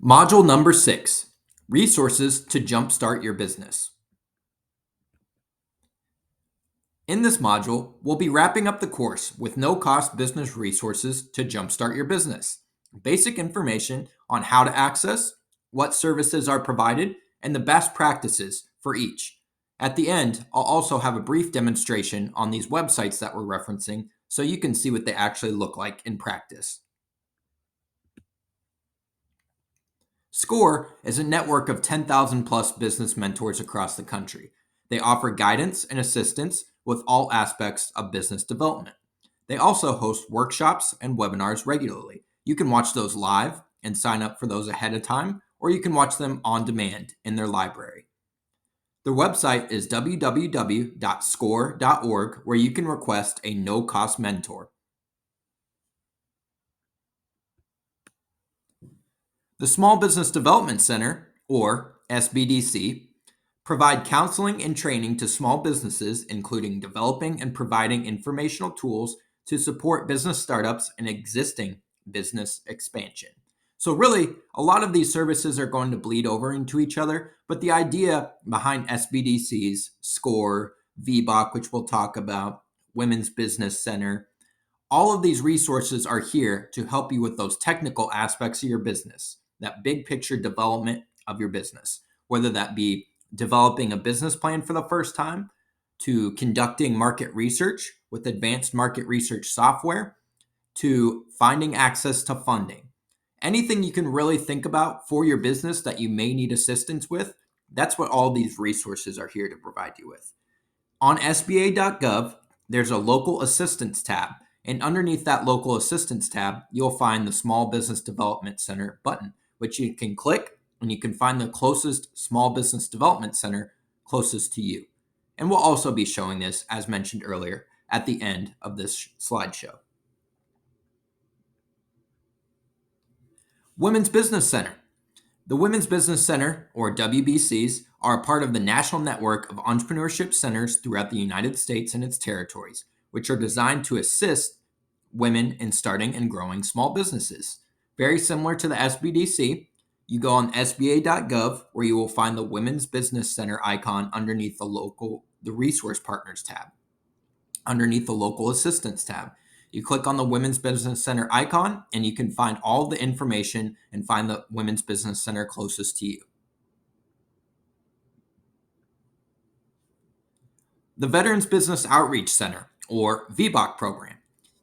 Module number 6, Resources to Jumpstart Your Business. In this module, we'll be wrapping up the course with no-cost business resources to jumpstart your business. Basic information on how to access, what services are provided, and the best practices for each. At the end, I'll also have a brief demonstration on these websites that we're referencing so you can see what they actually look like in practice. SCORE is a network of 10,000 plus business mentors across the country. They offer guidance and assistance with all aspects of business development. They also host workshops and webinars regularly. You can watch those live and sign up for those ahead of time, or you can watch them on demand in their library. Their website is www.score.org, where you can request a no-cost mentor. The Small Business Development Center, or SBDC, provide counseling and training to small businesses, including developing and providing informational tools to support business startups and existing business expansion. So really, a lot of these services are going to bleed over into each other, but the idea behind SBDC's SCORE, VBOC, which we'll talk about, Women's Business Center, all of these resources are here to help you with those technical aspects of your business, that big picture development of your business, whether that be developing a business plan for the first time, to conducting market research with advanced market research software, to finding access to funding. Anything you can really think about for your business that you may need assistance with, that's what all these resources are here to provide you with. On SBA.gov, there's a local assistance tab, and underneath that local assistance tab, you'll find the Small Business Development Center button, which you can click and you can find the closest Small Business Development Center closest to you. And we'll also be showing this, as mentioned earlier, at the end of this slideshow. Women's Business Center. The Women's Business Center, or WBCs, are a part of the national network of entrepreneurship centers throughout the United States and its territories, which are designed to assist women in starting and growing small businesses. Very similar to the SBDC, you go on SBA.gov, where you will find the Women's Business Center icon underneath the Resource Partners tab, underneath the Local Assistance tab. You click on the Women's Business Center icon, and you can find all the information and find the Women's Business Center closest to you. The Veterans Business Outreach Center, or VBOC program,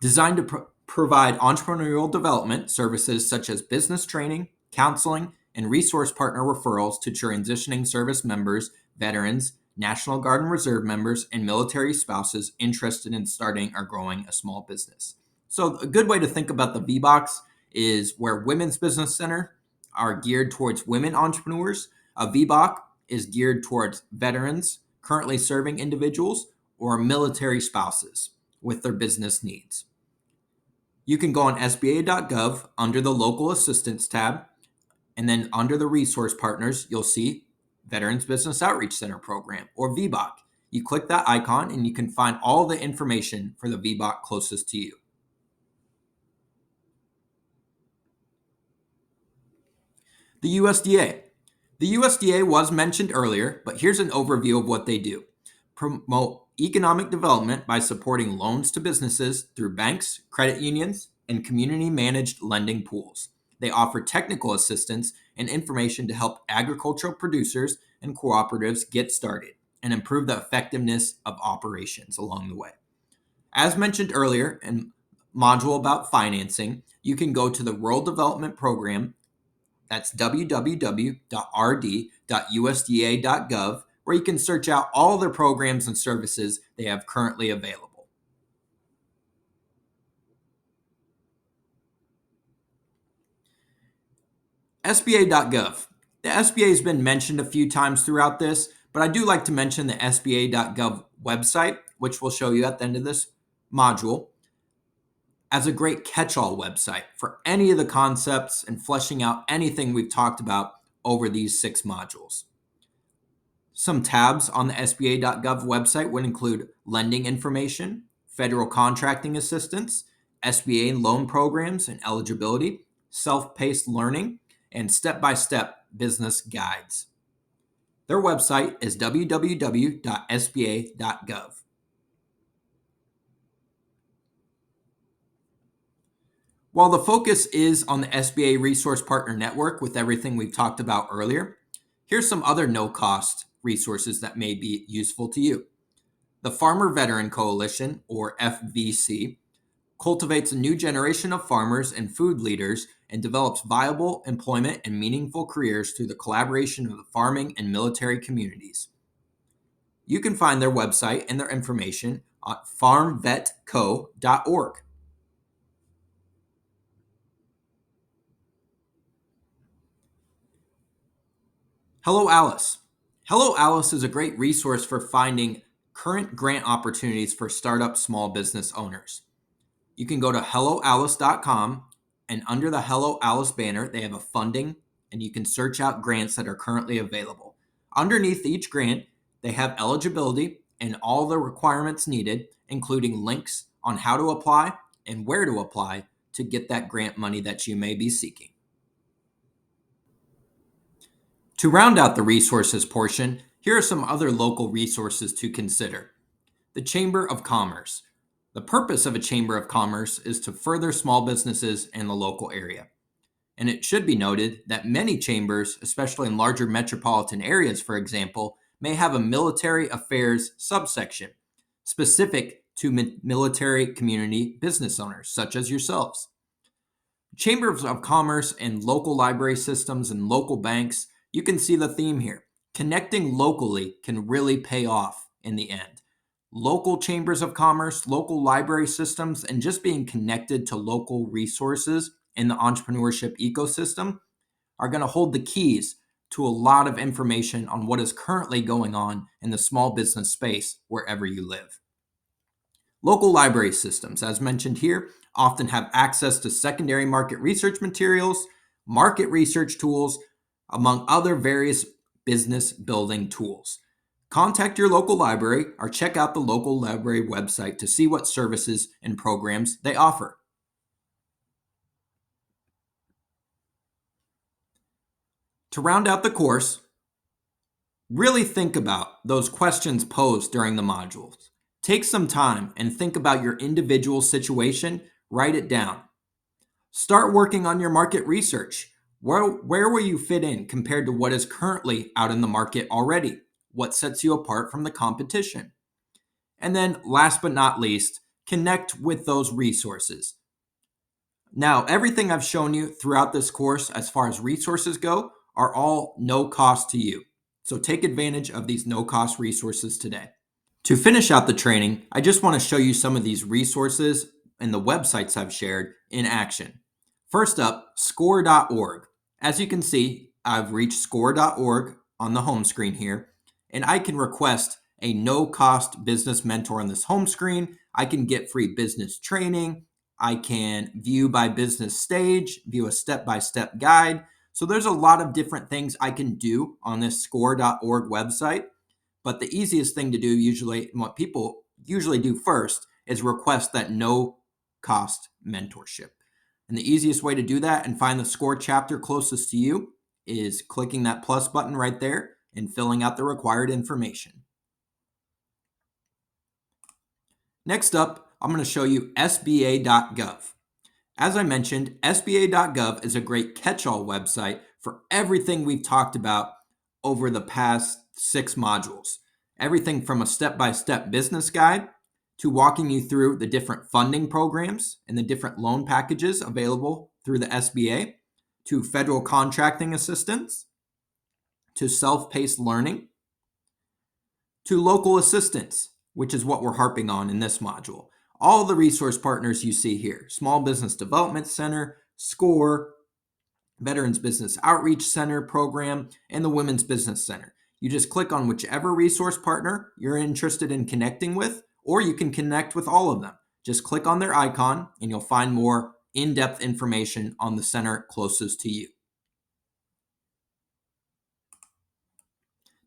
designed to provide entrepreneurial development services such as business training, counseling, and resource partner referrals to transitioning service members, veterans, National Guard and Reserve members, and military spouses interested in starting or growing a small business. So a good way to think about the VBOCs is where Women's Business Center are geared towards women entrepreneurs. A VBOC is geared towards veterans, currently serving individuals, or military spouses with their business needs. You can go on SBA.gov under the Local Assistance tab, and then under the Resource Partners, you'll see Veterans Business Outreach Center Program, or VBOC. You click that icon and you can find all the information for the VBOC closest to you. The USDA. The USDA was mentioned earlier, but here's an overview of what they do. Promote economic development by supporting loans to businesses through banks, credit unions, and community-managed lending pools. They offer technical assistance and information to help agricultural producers and cooperatives get started and improve the effectiveness of operations along the way. As mentioned earlier in module about financing, you can go to the Rural Development Program, that's www.rd.usda.gov, where you can search out all their programs and services they have currently available. SBA.gov. The SBA has been mentioned a few times throughout this, but I do like to mention the SBA.gov website, which we'll show you at the end of this module, as a great catch-all website for any of the concepts and fleshing out anything we've talked about over these 6 modules. Some tabs on the SBA.gov website would include lending information, federal contracting assistance, SBA loan programs and eligibility, self-paced learning, and step-by-step business guides. Their website is www.sba.gov. While the focus is on the SBA Resource Partner Network with everything we've talked about earlier, here's some other no-cost resources that may be useful to you. The Farmer Veteran Coalition, or FVC, cultivates a new generation of farmers and food leaders and develops viable employment and meaningful careers through the collaboration of the farming and military communities. You can find their website and their information at farmvetco.org. Hello Alice. Hello Alice is a great resource for finding current grant opportunities for startup small business owners. You can go to helloalice.com, and under the Hello Alice banner, they have a funding, and you can search out grants that are currently available. Underneath each grant, they have eligibility and all the requirements needed, including links on how to apply and where to apply to get that grant money that you may be seeking. To round out the resources portion, here are some other local resources to consider. The Chamber of Commerce. The purpose of a Chamber of Commerce is to further small businesses in the local area. And it should be noted that many chambers, especially in larger metropolitan areas, for example, may have a military affairs subsection specific to military community business owners, such as yourselves. Chambers of Commerce and local library systems and local banks, you can see the theme here. Connecting locally can really pay off in the end. Local chambers of commerce, local library systems, and just being connected to local resources in the entrepreneurship ecosystem are going to hold the keys to a lot of information on what is currently going on in the small business space wherever you live. Local library systems, as mentioned here, often have access to secondary market research materials, market research tools, among other various business building tools. Contact your local library or check out the local library website to see what services and programs they offer. To round out the course, really think about those questions posed during the modules. Take some time and think about your individual situation, write it down. Start working on your market research. Where will you fit in compared to what is currently out in the market already? What sets you apart from the competition? And then last but not least, connect with those resources. Now, everything I've shown you throughout this course as far as resources go are all no cost to you. So take advantage of these no cost resources today. To finish out the training, I just want to show you some of these resources and the websites I've shared in action. First up, score.org. As you can see, I've reached score.org on the home screen here, and I can request a no-cost business mentor on this home screen. I can get free business training. I can view by business stage, view a step-by-step guide. So there's a lot of different things I can do on this score.org website. But the easiest thing to do usually, what people usually do first, is request that no-cost mentorship. And the easiest way to do that and find the SCORE chapter closest to you is clicking that plus button right there and filling out the required information. Next up, I'm going to show you SBA.gov. As I mentioned, SBA.gov is a great catch-all website for everything we've talked about over the past 6 modules. Everything from a step-by-step business guide to walking you through the different funding programs and the different loan packages available through the SBA, to federal contracting assistance, to self-paced learning, to local assistance, which is what we're harping on in this module. All the resource partners you see here: Small Business Development Center, SCORE, Veterans Business Outreach Center program, and the Women's Business Center. You just click on whichever resource partner you're interested in connecting with, or you can connect with all of them. Just click on their icon and you'll find more in-depth information on the center closest to you.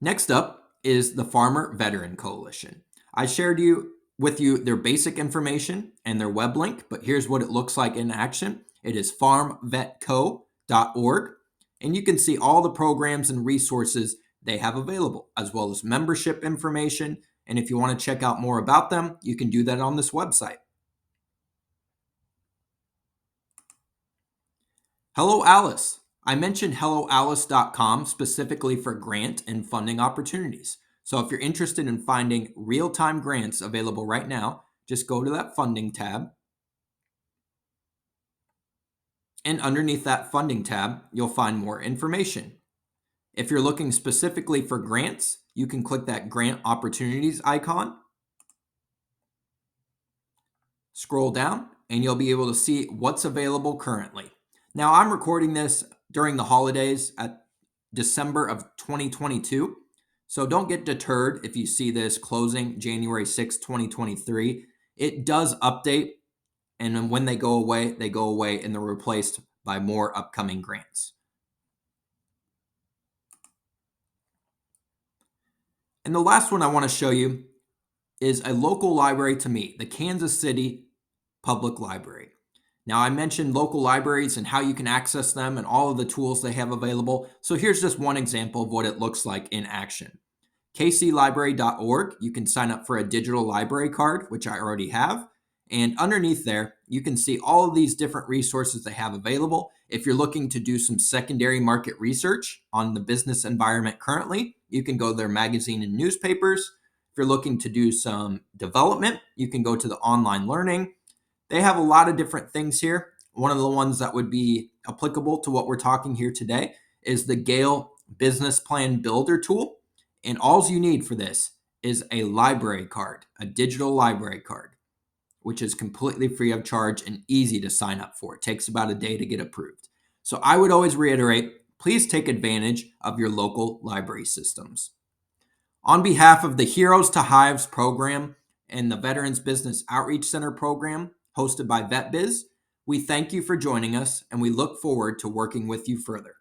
Next up is the Farmer Veteran Coalition. I shared with you their basic information and their web link, but here's what it looks like in action. It is farmvetco.org. And you can see all the programs and resources they have available, as well as membership information. And if you want to check out more about them, you can do that on this website. Hello Alice. I mentioned helloalice.com specifically for grant and funding opportunities. So if you're interested in finding real-time grants available right now, just go to that funding tab. And underneath that funding tab, you'll find more information. If you're looking specifically for grants, you can click that grant opportunities icon. Scroll down and you'll be able to see what's available currently. Now, I'm recording this during the holidays at December of 2022. So don't get deterred if you see this closing January 6, 2023. It does update, and then when they go away and they're replaced by more upcoming grants. And the last one I want to show you is a local library to me, the Kansas City Public Library. Now, I mentioned local libraries and how you can access them and all of the tools they have available. So here's just one example of what it looks like in action. kclibrary.org, you can sign up for a digital library card, which I already have. And underneath there, you can see all of these different resources they have available. If you're looking to do some secondary market research on the business environment currently, you can go to their magazine and newspapers. If you're looking to do some development, you can go to the online learning. They have a lot of different things here. One of the ones that would be applicable to what we're talking here today is the Gale Business Plan Builder tool. And all you need for this is a library card, a digital library card, which is completely free of charge and easy to sign up for. It takes about a day to get approved. So I would always reiterate, please take advantage of your local library systems. On behalf of the Heroes to Hives program and the Veterans Business Outreach Center program hosted by VetBiz, we thank you for joining us and we look forward to working with you further.